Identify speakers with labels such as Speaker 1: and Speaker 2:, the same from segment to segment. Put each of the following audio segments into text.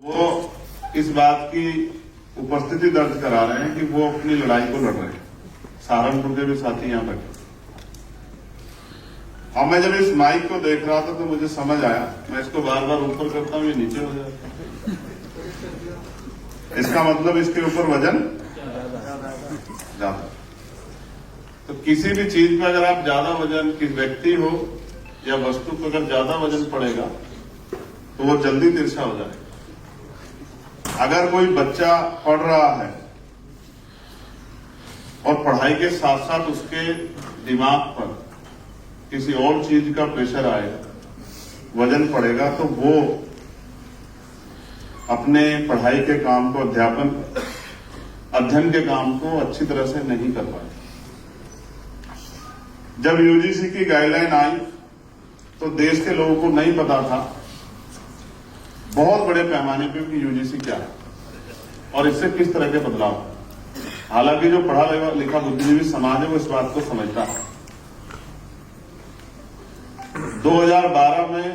Speaker 1: वो इस बात की उपस्थिति दर्ज करा रहे हैं कि वो अपनी लड़ाई को लड़ रहे हैं। सहारनपुर के भी साथी यहां बैठे। अब मैं जब इस माइक को देख रहा था तो मुझे समझ आया, मैं इसको बार बार ऊपर करता हूं, ये नीचे हो जाता है। इसका मतलब इसके ऊपर वजन ज्यादा। तो किसी भी चीज में अगर आप ज्यादा वजन, किसी व्यक्ति हो या वस्तु को अगर ज्यादा वजन पड़ेगा तो वो जल्दी तिरछा हो जाएगा। अगर कोई बच्चा पढ़ रहा है और पढ़ाई के साथ साथ उसके दिमाग पर किसी और चीज का प्रेशर आएगा, वजन पड़ेगा, तो वो अपने पढ़ाई के काम को, अध्ययन के काम को अच्छी तरह से नहीं कर पाए। जब यूजीसी की गाइडलाइन आई तो देश के लोगों को नहीं पता था बहुत बड़े पैमाने पे कि यूजीसी क्या है और इससे किस तरह के बदलाव। हालांकि जो पढ़ा लिखा बुद्धिजीवी समाज है वो इस बात को समझता है। 2012 में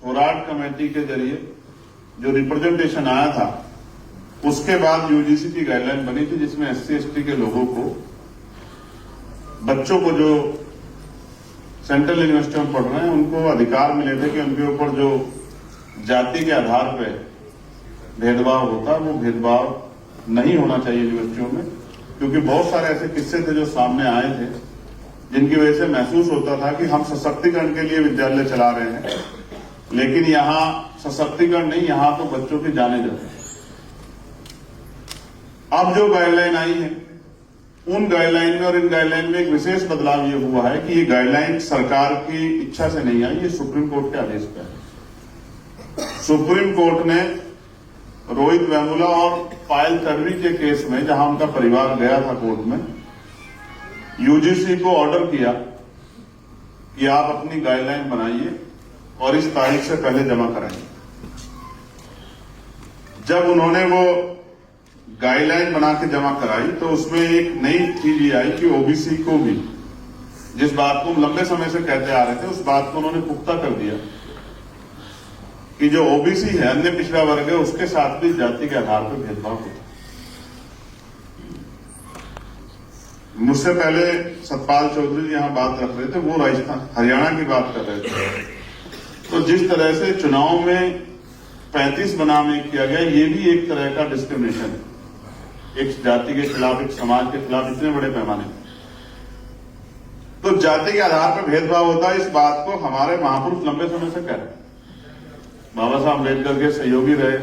Speaker 1: होराट कमेटी के जरिए जो रिप्रेजेंटेशन आया था, उसके बाद यूजीसी की गाइडलाइन बनी थी, जिसमें एससी एसटी के लोगों को, बच्चों को जो सेंट्रल यूनिवर्सिटी में पढ़ रहे हैं, उनको अधिकार मिले थे कि उनके ऊपर जो जाति के आधार पर भेदभाव होता, वो भेदभाव नहीं होना चाहिए यूनिवर्सिटियों में। क्योंकि बहुत सारे ऐसे किस्से थे जो सामने आए थे, जिनकी वजह से महसूस होता था कि हम सशक्तिकरण के लिए विद्यालय चला रहे हैं, लेकिन यहां सशक्तिकरण नहीं, यहां तो बच्चों की जाने जाती है। अब जो गाइडलाइन आई है, उन गाइडलाइन में और इन गाइडलाइन में एक विशेष बदलाव ये हुआ है कि ये गाइडलाइन सरकार की इच्छा से नहीं आई, ये सुप्रीम कोर्ट के आदेश पर है। सुप्रीम कोर्ट ने रोहित वेमुला और पायल तन्वी के केस में, जहां उनका परिवार गया था कोर्ट में, यूजीसी को ऑर्डर किया कि आप अपनी गाइडलाइन बनाइए और इस तारीख से पहले जमा कराइए। जब उन्होंने वो गाइडलाइन बना के जमा कराई तो उसमें एक नई चीज ये आई कि ओबीसी को भी, जिस बात को हम लंबे समय से कहते आ रहे थे, उस बात को उन्होंने पुख्ता कर दिया कि जो ओबीसी है, अन्य पिछड़ा वर्ग है, उसके साथ भी जाति के आधार पर भेदभाव होता है। मुझसे पहले सतपाल चौधरी जी यहां बात रख रहे थे, वो राजस्थान हरियाणा की बात कर रहे थे। तो जिस तरह से चुनाव में 35 बनाम 1 किया गया, ये भी एक तरह का डिस्क्रिमिनेशन है, एक जाति के खिलाफ, एक समाज के खिलाफ, इतने बड़े पैमाने पर। तो जाति के आधार पर भेदभाव होता है, इस बात को हमारे महापुरुष लंबे समय से कह रहे हैं। बाबा साहब अम्बेडकर के सहयोगी रहे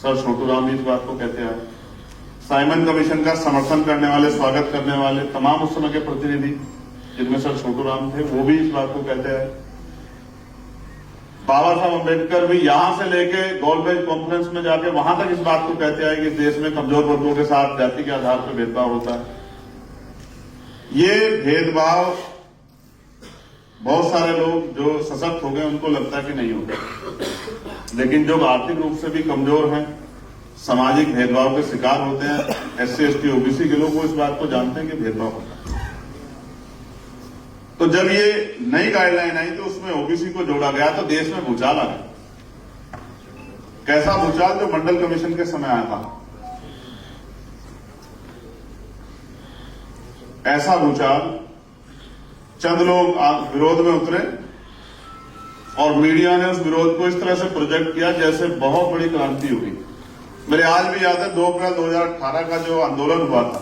Speaker 1: सर छोटूराम इस बात को कहते हैं। साइमन कमीशन का समर्थन करने वाले, स्वागत करने वाले तमाम उस समय के प्रतिनिधि, जिनमें सर छोटूराम थे, वो भी इस बात को कहते हैं। बाबा साहब अम्बेडकर भी यहां से लेके गोलमेज कॉन्फ्रेंस में जाके वहां तक इस बात को कहते आए कि देश में कमजोर वर्गों के साथ जाति के आधार पर भेदभाव होता है। ये भेदभाव बहुत सारे लोग जो सशक्त हो गए उनको लगता है कि नहीं होता, लेकिन जो आर्थिक रूप से भी कमजोर हैं, सामाजिक भेदभाव के शिकार होते हैं, एससी एसटी ओबीसी के लोग, वो इस बात को जानते हैं कि भेदभाव होता है। तो जब ये नई गाइडलाइन आई तो उसमें ओबीसी को जोड़ा गया तो देश में भूचाल आ गया। कैसा भूचाल? जो मंडल कमीशन के समय आया था, ऐसा भूचाल। चंद लोग विरोध में उतरे और मीडिया ने उस विरोध को इस तरह से प्रोजेक्ट किया जैसे बहुत बड़ी क्रांति हुई। मेरे आज भी याद है 2 अप्रैल 2018 का जो आंदोलन हुआ था,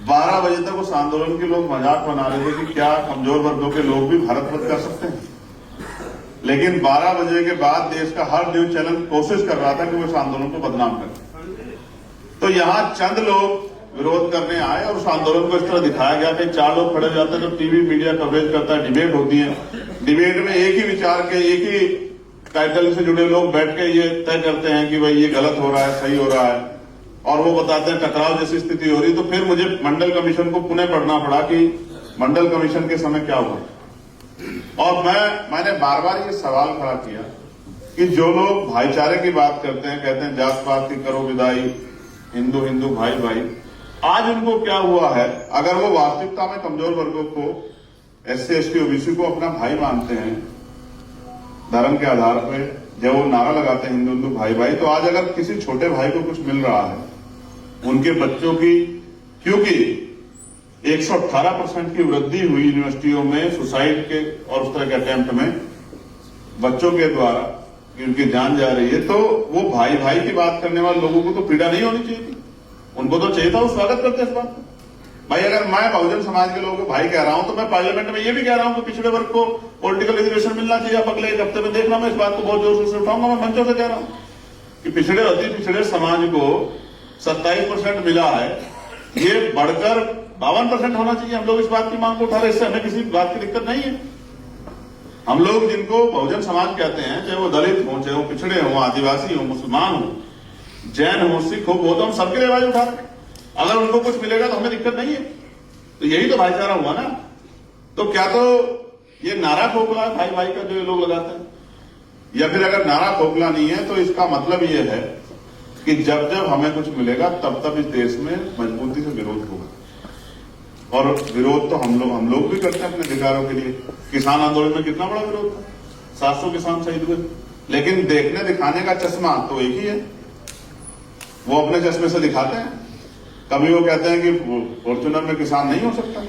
Speaker 1: 12 बजे तक उस आंदोलन के लोग मजाक बना रहे थे कि क्या कमजोर वर्गों के लोग भी भारत बंद कर सकते हैं। लेकिन 12 बजे के बाद देश का हर न्यूज चैनल कोशिश कर रहा था कि वो इस आंदोलन को बदनाम करे। तो यहां चंद लोग विरोध करने आए और उस आंदोलन को इस तरह दिखाया गया कि 4 लोग खड़े हो जाते हैं, तो टीवी मीडिया कवरेज करता है, डिबेट होती है, डिबेट में एक ही विचार के, एक ही टाइटल से जुड़े लोग बैठ के ये तय करते हैं कि भाई ये गलत हो रहा है, सही हो रहा है, और वो बताते हैं टकराव जैसी स्थिति हो रही। तो फिर मुझे मंडल कमीशन को पुनः पढ़ना पड़ा कि मंडल कमीशन के समय क्या हुआ। और मैंने बार बार ये सवाल खड़ा किया कि जो लोग भाईचारे की बात करते हैं, कहते हैं जात पात की करो विदाई, हिंदू हिंदू भाई भाई, आज उनको क्या हुआ है? अगर वो वास्तविकता में कमजोर वर्गों को, एससी एसटी ओबीसी को अपना भाई मानते हैं, धर्म के आधार पर, जब वो नारा लगाते हैं हिंदू हिंदू भाई भाई, तो आज अगर किसी छोटे भाई को कुछ मिल रहा है, उनके बच्चों की, क्योंकि 118% की वृद्धि हुई यूनिवर्सिटियों में सुसाइड के और उस तरह के अटेम्प्ट में बच्चों के द्वारा कि उनकी जान जा रही है, तो वो भाई भाई की बात करने वाले लोगों को तो पीड़ा नहीं होनी चाहिए थी, उनको तो चाहिए था वो स्वागत करते इस बात का। भाई अगर मैं बहुजन समाज के लोगों को भाई कह रहा हूं, तो मैं पार्लियामेंट में ये भी कह रहा हूं कि पिछड़े वर्ग को पॉलिटिकल रिजर्वेशन मिलना चाहिए। अब अगले एक हफ्ते में देखना, मैं इस बात को बहुत जोर से उठाऊंगा, मैं मंचों से कह रहा हूं कि पिछड़े अति पिछड़े समाज को 27% मिला है, ये बढ़कर 52% होना चाहिए। हम लोग इस बात की मांग को उठा रहे, इससे हमें किसी बात की दिक्कत नहीं है। हम लोग जिनको बहुजन समाज कहते हैं, चाहे वो दलित हो, चाहे वो पिछड़े हो, आदिवासी हो, मुसलमान हो, जैन हो, सिख हो, वो तो हम सबके लिए आवाज उठा रहे हैं। अगर उनको कुछ मिलेगा तो हमें दिक्कत नहीं है, तो यही तो भाईचारा हुआ ना। तो क्या तो ये नारा खोखला है भाई भाई का जो ये लोग लगाते हैं, या फिर अगर नारा खोखला नहीं है तो इसका मतलब ये है कि जब जब हमें कुछ मिलेगा तब तब इस देश में मजबूती से विरोध होगा। और विरोध तो हम लोग भी करते हैं अपने अधिकारों के लिए। किसान आंदोलन में कितना बड़ा विरोध था, 700 किसान शहीद हुए, लेकिन देखने दिखाने का चश्मा तो एक ही है, वो अपने चश्मे से दिखाते हैं। कभी वो कहते हैं कि फॉर्च्यूनर में किसान नहीं हो सकता,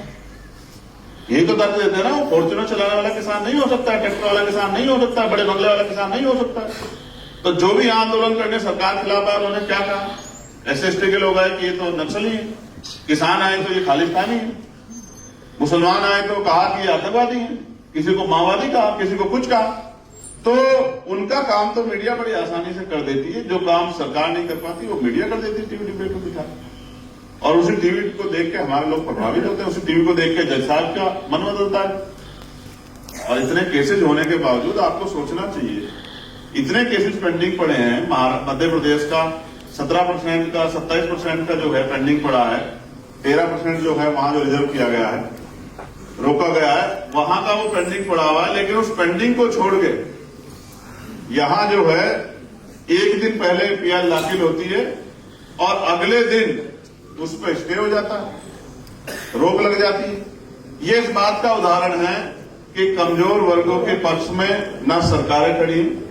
Speaker 1: यही तो तर्क देते हैं ना, वो फॉर्च्यूनर चलाने वाला किसान नहीं हो सकता है, ट्रैक्टर वाला किसान नहीं हो सकता है, बड़े बंगले वाला किसान नहीं हो सकता है। तो जो भी आंदोलन करने सरकार के खिलाफ आए, उन्होंने क्या कहा, SC/ST के लोग आए कि ये तो नक्सली है, किसान आए तो ये खालिस्तानी है, मुसलमान आए तो कहा कि ये आतंकवादी है, किसी को माओवादी कहा, किसी को कुछ कहा। तो उनका काम तो मीडिया बड़ी आसानी से कर देती है, जो काम सरकार नहीं कर पाती वो मीडिया कर देती है टीवी डिबेट में दिखा। और उसी टीवी को देख के हमारे लोग प्रभावित होते हैं, उसी टीवी को देख के जज साहब का मन बदलता है। और इतने केसेज होने के बावजूद आपको सोचना चाहिए, इतने केसेज पेंडिंग पड़े हैं। मध्य प्रदेश का 17% का 27% का जो है पेंडिंग पड़ा है, 13% जो है वहां जो रिजर्व किया गया है, रोका गया है, वहां का वो पेंडिंग पड़ा हुआ है। लेकिन उस पेंडिंग को छोड़ के यहां जो है एक दिन पहले PL दाखिल होती है और अगले दिन उस पर स्टे हो जाता है, रोक लग जाती है। ये इस बात का उदाहरण है कि कमजोर वर्गों के पक्ष में न सरकारें खड़ी हैं।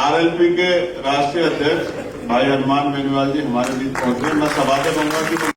Speaker 1: RLP के राष्ट्रीय अध्यक्ष भाई हनुमान बेनीवाल जी हमारे बीच पहुंचे, मैं सभा से कहूंगा कि